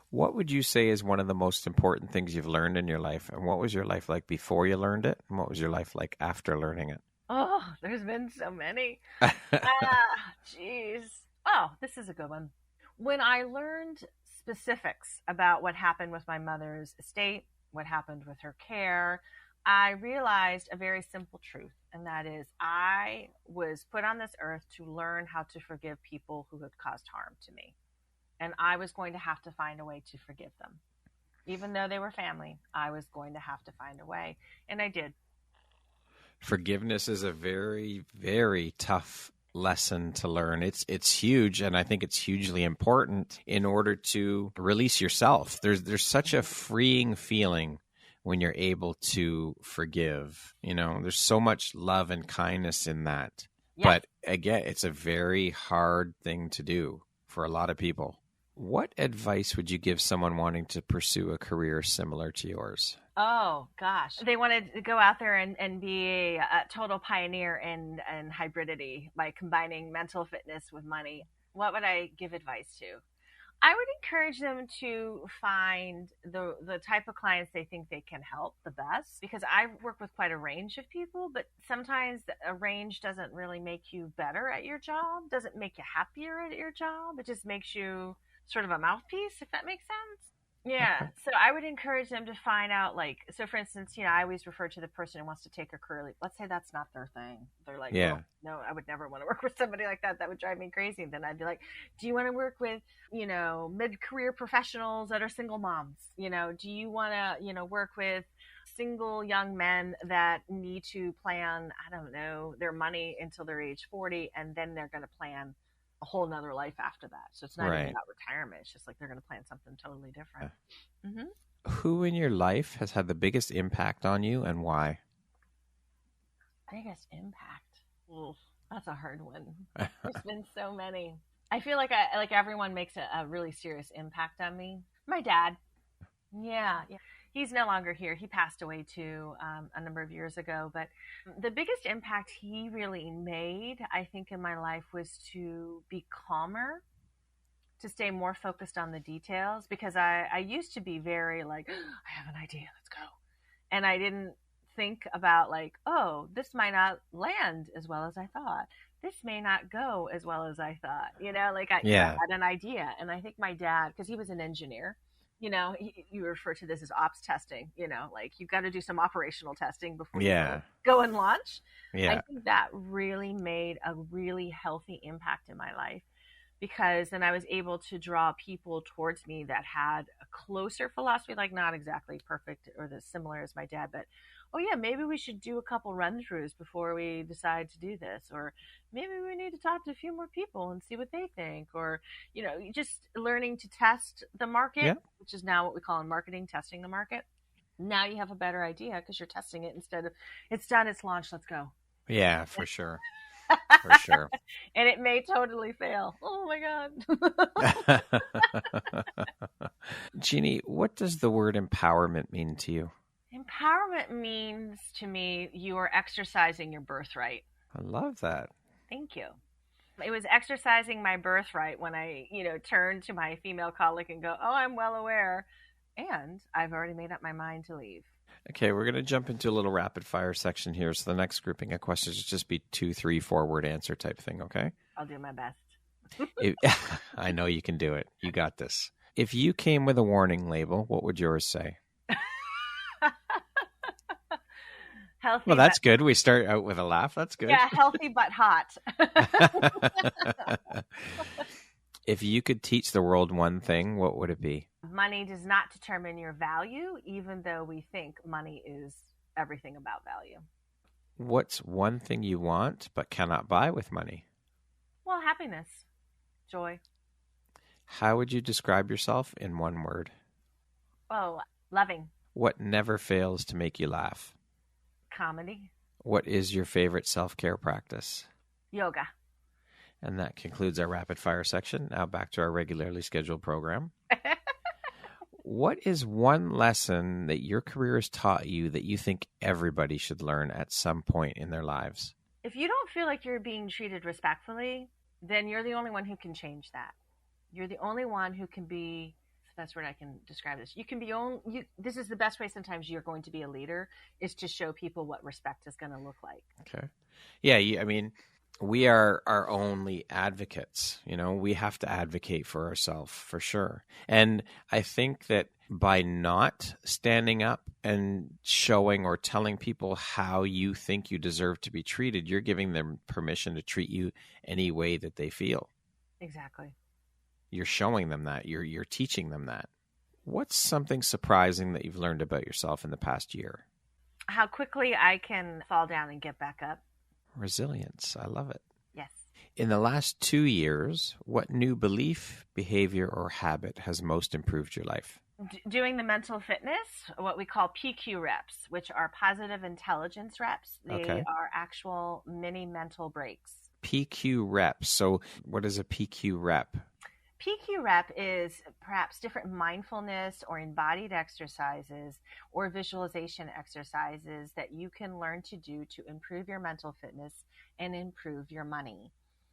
What would you say is one of the most important things you've learned in your life? And what was your life like before you learned it? And what was your life like after learning it? Oh, there's been so many. Jeez. Oh, this is a good one. When I learned specifics about what happened with my mother's estate, what happened with her care, I realized a very simple truth, and that is I was put on this earth to learn how to forgive people who had caused harm to me. And I was going to have to find a way to forgive them. Even though they were family, I was going to have to find a way. And I did. Forgiveness is a very, very tough lesson to learn. It's huge, and I think it's hugely important in order to release yourself. There's such a freeing feeling when you're able to forgive. There's so much love and kindness in that. Yes. But again, it's a very hard thing to do for a lot of people. What advice would you give someone wanting to pursue a career similar to yours? Oh, gosh. They wanted to go out there and be a total pioneer in hybridity by combining mental fitness with money. What would I give advice to? I would encourage them to find the type of clients they think they can help the best, because I work with quite a range of people, but sometimes a range doesn't really make you better at your job, doesn't make you happier at your job. It just makes you sort of a mouthpiece, if that makes sense. Yeah. Okay. So I would encourage them to find out, so for instance, I always refer to the person who wants to take a career leap. Let's say that's not their thing. They're like, yeah, no, I would never want to work with somebody like that. That would drive me crazy. And then I'd be like, do you want to work with, mid-career professionals that are single moms? Do you want to, work with single young men that need to plan, their money until they're age 40, and then they're going to plan a whole nother life after that. So it's not even about retirement. It's just like they're going to plan something totally different. Mm-hmm. Who in your life has had the biggest impact on you, and why? Biggest impact? Oof, that's a hard one. There's been so many. I feel like everyone makes a really serious impact on me. My dad. Yeah. He's no longer here. He passed away too a number of years ago. But the biggest impact he really made, I think, in my life was to be calmer, to stay more focused on the details, because I used to be very like, I have an idea, let's go. And I didn't think about this might not land as well as I thought. This may not go as well as I thought. I had an idea. And I think my dad, because he was an engineer, you refer to this as ops testing, you've got to do some operational testing before you go and launch. Yeah. I think that really made a really healthy impact in my life, because then I was able to draw people towards me that had a closer philosophy, not exactly perfect or the similar as my dad, but maybe we should do a couple run-throughs before we decide to do this, or maybe we need to talk to a few more people and see what they think, or just learning to test the market, which is now what we call in marketing, testing the market. Now you have a better idea because you're testing it instead of it's done, it's launched, let's go. Yeah, for sure. For sure. And it may totally fail. Oh my God. Jeannie, what does the word empowerment mean to you? Empowerment means to me you are exercising your birthright. I love that. Thank you. It was exercising my birthright when I, turned to my female colleague and go, I'm well aware, and I've already made up my mind to leave. Okay, we're going to jump into a little rapid fire section here. So the next grouping of questions will just be 2, 3, 4 word answer type thing, okay? I'll do my best. I know you can do it. You got this. If you came with a warning label, what would yours say? Healthy. Well, that's good. We start out with a laugh. That's good. Yeah, healthy but hot. If you could teach the world one thing, what would it be? Money does not determine your value, even though we think money is everything about value. What's one thing you want but cannot buy with money? Well, happiness, joy. How would you describe yourself in one word? Oh, loving. What never fails to make you laugh? Comedy. What is your favorite self-care practice? Yoga. And that concludes our rapid fire section. Now back to our regularly scheduled program. What is one lesson that your career has taught you that you think everybody should learn at some point in their lives? If you don't feel like you're being treated respectfully, then you're the only one who can change that. You're the only one who can be, the best word I can describe this. You can be this is the best way sometimes you're going to be a leader, is to show people what respect is going to look like. Okay. Yeah, I mean, we are our only advocates. We have to advocate for ourselves for sure. And I think that by not standing up and showing or telling people how you think you deserve to be treated, you're giving them permission to treat you any way that they feel. Exactly. You're showing them that. You're teaching them that. What's something surprising that you've learned about yourself in the past year? How quickly I can fall down and get back up. Resilience. I love it. Yes. In the last 2 years, what new belief, behavior, or habit has most improved your life? Doing the mental fitness, what we call PQ reps, which are positive intelligence reps. They are actual mini mental breaks. PQ reps. So what is a PQ rep? PQ rep is perhaps different mindfulness or embodied exercises or visualization exercises that you can learn to do to improve your mental fitness and improve your money.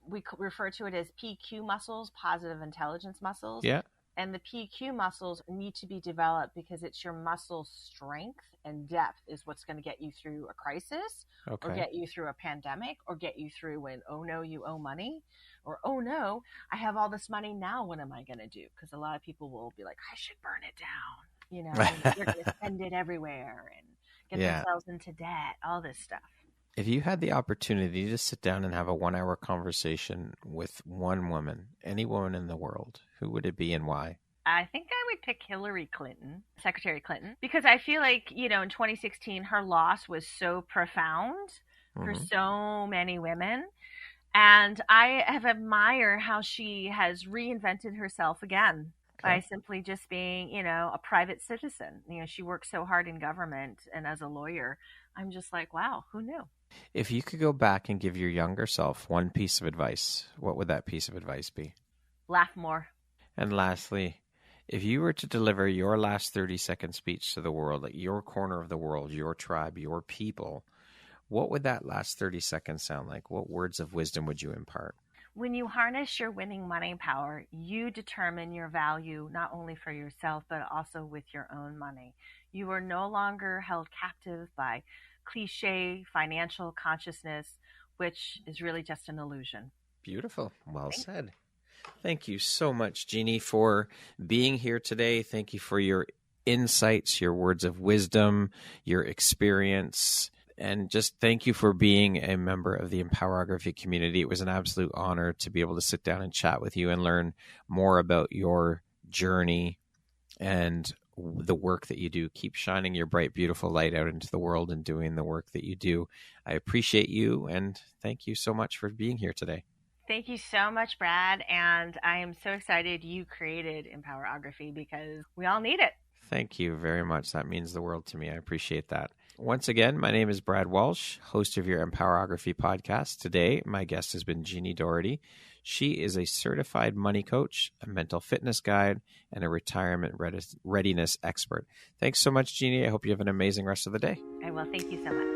We refer to it as PQ muscles, positive intelligence muscles. Yeah. And the PQ muscles need to be developed because it's your muscle strength and depth is what's going to get you through a crisis or get you through a pandemic or get you through when, oh no, you owe money, or, oh no, I have all this money now. What am I going to do? Because a lot of people will be like, I should burn it down. And they're going to spend it everywhere and get themselves into debt, all this stuff. If you had the opportunity to sit down and have a 1-hour conversation with one woman, any woman in the world, who would it be and why? I think I would pick Hillary Clinton, Secretary Clinton, because I feel like, in 2016, her loss was so profound for so many women. And I have admired how she has reinvented herself again by simply just being, a private citizen. She works so hard in government and as a lawyer. I'm just like, wow, who knew? If you could go back and give your younger self one piece of advice, what would that piece of advice be? Laugh more. And lastly, if you were to deliver your last 30-second speech to the world, like your corner of the world, your tribe, your people, what would that last 30 seconds sound like? What words of wisdom would you impart? When you harness your winning money power, you determine your value not only for yourself, but also with your own money. You are no longer held captive by cliche financial consciousness, which is really just an illusion. Beautiful. Well said. Thank you so much, Jeannie, for being here today. Thank you for your insights, your words of wisdom, your experience, and just thank you for being a member of the Empowerography community. It was an absolute honor to be able to sit down and chat with you and learn more about your journey and the work that you do. Keep shining your bright, beautiful light out into the world and doing the work that you do. I appreciate you, and thank you so much for being here today. Thank you so much, Brad, and I am so excited you created Empowerography because we all need it. Thank you very much. That means the world to me. I appreciate that. Once again, my name is Brad Walsh, host of your Empowerography podcast. Today, my guest has been Jeannie Dougherty. She is a certified money coach, a mental fitness guide, and a retirement readiness expert. Thanks so much, Jeannie. I hope you have an amazing rest of the day. I will. Thank you so much.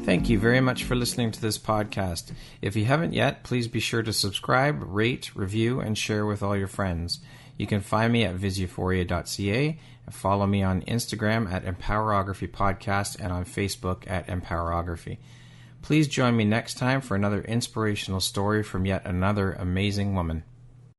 Thank you very much for listening to this podcast. If you haven't yet, please be sure to subscribe, rate, review, and share with all your friends. You can find me at viseuphoria.ca and follow me on Instagram at Empowerography Podcast and on Facebook at Empowerography. Please join me next time for another inspirational story from yet another amazing woman.